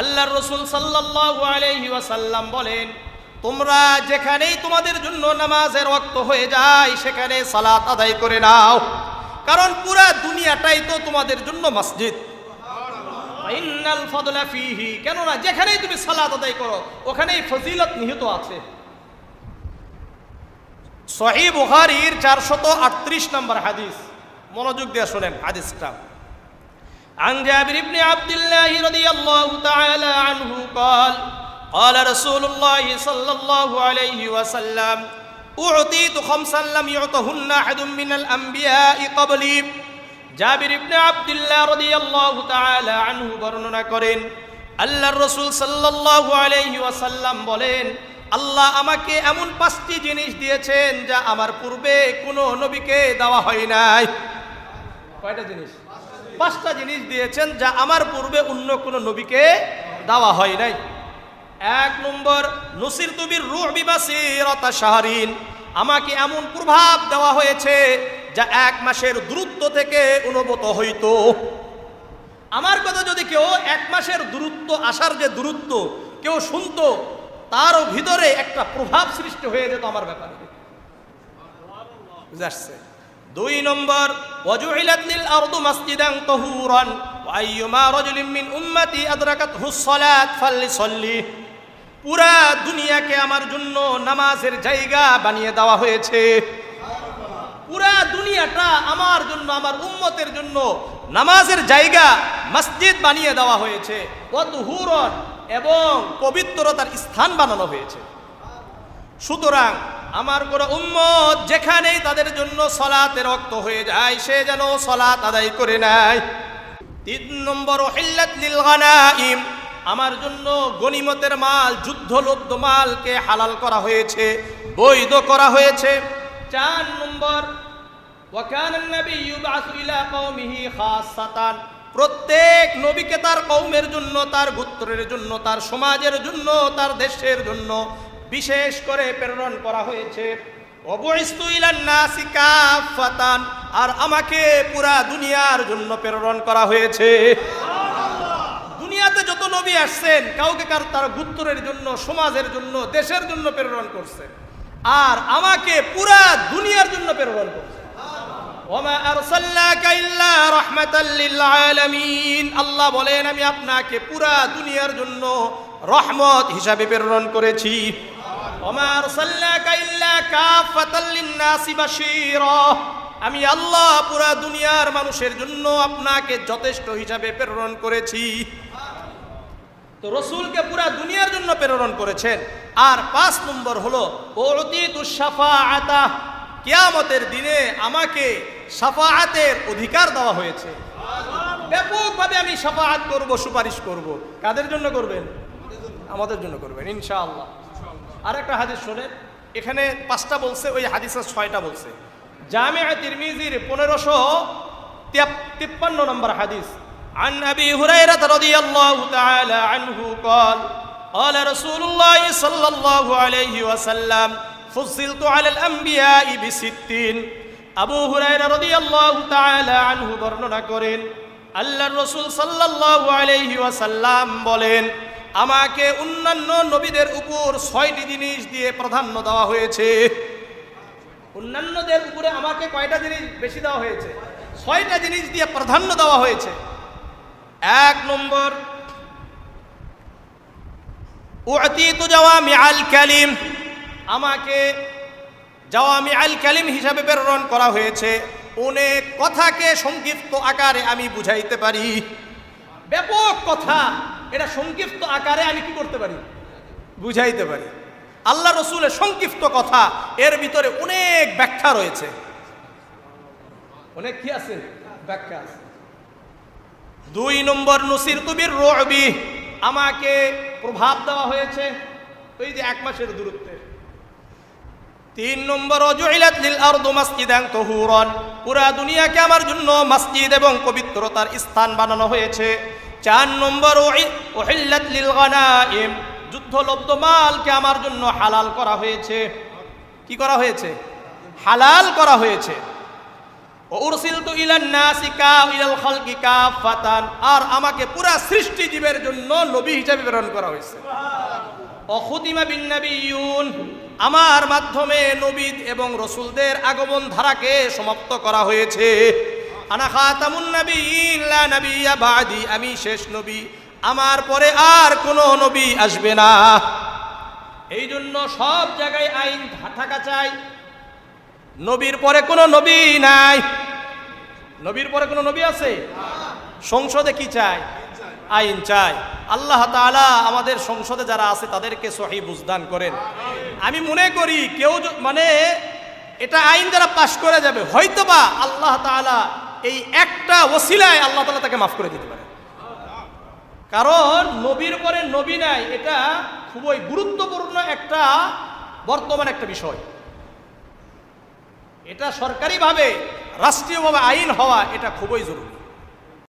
আল্লাহর রাসূল সাল্লাল্লাহু আলাইহি ওয়াসাল্লাম বলেন, তোমরা যেখানেই তোমাদের জন্য নামাজের ওয়াক্ত হয়ে যায় সেখানে সালাত আদায় করে নাও, কারণ পুরা দুনিয়াটাই তো তোমাদের জন্য মসজিদ। ইন্নাল ফাদলা ফীহি, কেননা যেখানেই তুমি সালাত আদায় করো ওখানেই ফজিলত নিহিত আছে। সহিহ বুখারীর 438 নম্বর হাদিস, মনোযোগ দিয়ে শুনেন হাদিসটা। عن جابر بن عبد الله رضي الله تعالى عنه قال قال رسول الله صلى الله عليه وسلم أعطيت خمسا لم يعطهن أحد من الأنبياء قبلي। জাবির ইবনে আব্দুল্লাহ রাদিয়াল্লাহু তাআলা আনহু বর্ণনা করেন, আল্লাহর রাসূল সাল্লাল্লাহু আলাইহি ওয়াসাল্লাম বলেন, আল্লাহ আমাকে এমন 5টি জিনিস দিয়েছেন যা আমার পূর্বে কোনো নবীকে দেওয়া হয় নাই। কয়টা জিনিস? 5টা জিনিস দিয়েছেন যা আমার পূর্বে অন্য কোনো নবীকে দেওয়া হয় নাই। 1 নম্বর, নুসিরতু বির-রু'বি বাসীরাতা শাহরিন, আমাকে এমন প্রভাব দেওয়া হয়েছে যা 1 মাসের দূরত্ব থেকে অনুভূত হইতো। আমার কথা যদি কেউ 1 মাসের দূরত্ব আসার যে দূরত্ব কেউ শুনতো, তারও ভিতরে একটা প্রভাব সৃষ্টি হয়ে যেত আমার ব্যাপারে। বুঝাচ্ছে। 2 নম্বর, ওয়াজুইলাত লিল আরদু মাসজিদান তাহুরান ওয়া আইয়ুমা রাজুলিন মিন উম্মতি আদরাকাতহুস সালাত ফালইসাল্লি, পুরা দুনিয়াকে আমার জন্য নামাজের জায়গা বানিয়ে দেওয়া হয়েছে। পুরা দুনিয়াটা আমার জন্য, আমার উম্মতের জন্য নামাজের জায়গা, মসজিদ বানিয়ে দেওয়া হয়েছে। ওয়া তাহুরান, এবং পবিত্রতার স্থান বানানো হয়েছে। সুতরাং আমার কোন উম্মত যেখানেই তাদের জন্য সালাতের ওয়াক্ত হয়ে যায় সে যেন সালাত আদায় করে নেয়। 3 নম্বর, উহিল্লাত লিল গানাইম, আমার জন্য গনিমতের মাল, যুদ্ধলব্ধ মালকে হালাল করা হয়েছে, বৈধ করা হয়েছে। 4 নম্বর, ওয়া কানা আন-নাবিয়্যু ইউবআসু ইলা কওমিহি খাসসাতান, প্রত্যেক নবীকে তার কওমের জন্য, তার গোত্রের জন্য, তার সমাজের জন্য, তার দেশের জন্য বিশেষ করে প্রেরণ করা হয়েছে। ওয়াবুইস্তু ইলান নাসি কাফাতান, আর আমাকে পুরা দুনিয়ার জন্য প্রেরণ করা হয়েছে। দুনিয়াতে যত নবী আসছেন কাউকে তার গোত্রের জন্য, সমাজের জন্য, দেশের জন্য প্রেরণ করছে, আর আমাকে পুরা দুনিয়ার জন্য প্রেরণ করছে। ওয়ামা আরসালনাকা ইল্লা রাহমাতাল লিল আলামিন, আল্লাহ বলেন আমি আপনাকে পুরা দুনিয়ার জন্য রহমত হিসাবে প্রেরণ করেছি। ওয়ামা আরসালনাকা ইল্লা কাফাতাল লিন-নাসি বাশীরা, আমি আল্লাহ পুরা দুনিয়ার মানুষের জন্য আপনাকে যথেষ্ট হিসাবে প্রেরণ করেছি। তো রাসূলকে পুরা দুনিয়ার জন্য প্রেরণ করেছেন। আর 5 নম্বর হলো উতিতুশ শাফাআতা, কিয়ামতের দিনে আমাকে শাফাআতের অধিকার দেওয়া হয়েছে। ব্যাপকভাবে আমি শাফাআত করব, সুপারিশ করব। কাদের জন্য করবেন? আমাদের জন্য করবেন ইনশাআল্লাহ। আরেকটা হাদিস শুনেন, এখানে 5টা বলছে, ওই হাদিসে 6টা বলছে। জামিআ তিরমিজির 1553 নম্বর হাদিস। عن أبي هريرة رضي الله تعالى عنه قال قال رسول الله صلى الله عليه وسلم فضلت على الأنبياء ب60। আবু হুরায়রা রাদিয়াল্লাহু তাআলা আনহু বর্ণনা করেন, আল্লাহর রাসূল সাল্লাল্লাহু আলাইহি ওয়াসাল্লাম বলেন, আমাকে অন্যান্য নবীদের উপর 6টি জিনিস দিয়ে প্রাধান্য দেওয়া হয়েছে। অন্যান্যদের উপরে আমাকে কয়টা জিনিস বেশি দেওয়া হয়েছে? 6টা জিনিস দিয়ে প্রাধান্য দেওয়া হয়েছে। 1 নম্বর, উতিতু জাওয়ামিআল কালিম, আমাকে জাওয়ামিআল কালিম হিসাবে প্রেরণ করা হয়েছে। অনেক কথাকে সংক্ষিপ্ত আকারে আমি বুঝাইতে পারি। ব্যাপক কথা এটা সংক্ষিপ্ত আকারে আমি কি করতে পারি? বুঝাইতে পারি। আল্লাহ রাসূলের সংক্ষিপ্ত কথা, এর ভিতরে অনেক ব্যাখ্যা রয়েছে। অনেক কি আছে? ব্যাখ্যা আছে। 2 নম্বর, নুসিরতু বির-রু'বি, আমাকে প্রভাব দেওয়া হয়েছে ওই যে 1 মাসের দূরত্বে। 3 নম্বর, ওয়াজুইলাত লিল আরদু মাসজিদান তাহুরান, পুরা দুনিয়াকে আমার জন্য মসজিদ এবং পবিত্রতার স্থান বানানো হয়েছে। 4 নম্বর, উহিল্লাত লিল গানাইম, যুদ্ধলব্ধ মালকে আমার জন্য হালাল করা হয়েছে। কি করা হয়েছে? হালাল করা হয়েছে। উরসিলতু ইলান নাসি ইলাল খালকি কাফাতান, আর আমাকে পুরা সৃষ্টি জীবের জন্য নবী হিসেবে প্রেরণ করা হয়েছে। অখুতিমা বিন নাবিয়্যুন, আমার মাধ্যমে নবী এবং রাসূলদের আগমন ধারাকে সমাপ্ত করা হয়েছে। আনা খাতামুন নাবিয়্যিন লা নাবিয়্যা বাদি, আমি শেষ নবী, আমার পরে আর কোনো নবী আসবে না। এই জন্য সব জায়গায় আইন থাকা চাই। নবীর পরে কোনো নবী নাই। নবীর পরে কোনো নবী আছে? সংসদে কি চাই? আইন চাই। আল্লাহ তাআলা আমাদের সংসদে যারা আছে তাদেরকে সহিহ বুঝদান করেন। আমি মনে করি কেউ মানে এটা আইন যারা পাশ করে যাবে, হয়তোবা আল্লাহ তাআলা এই একটা ওসিলায় আল্লাহ তাআলা তাকে মাফ করে দিতে পারে। কারণ নবীর পরে নবী নাই, এটা খুবই গুরুত্বপূর্ণ একটা বর্তমান একটা বিষয়। এটা সরকারিভাবে রাষ্ট্রীয়ভাবে আইন হওয়া এটা খুবই জরুরি।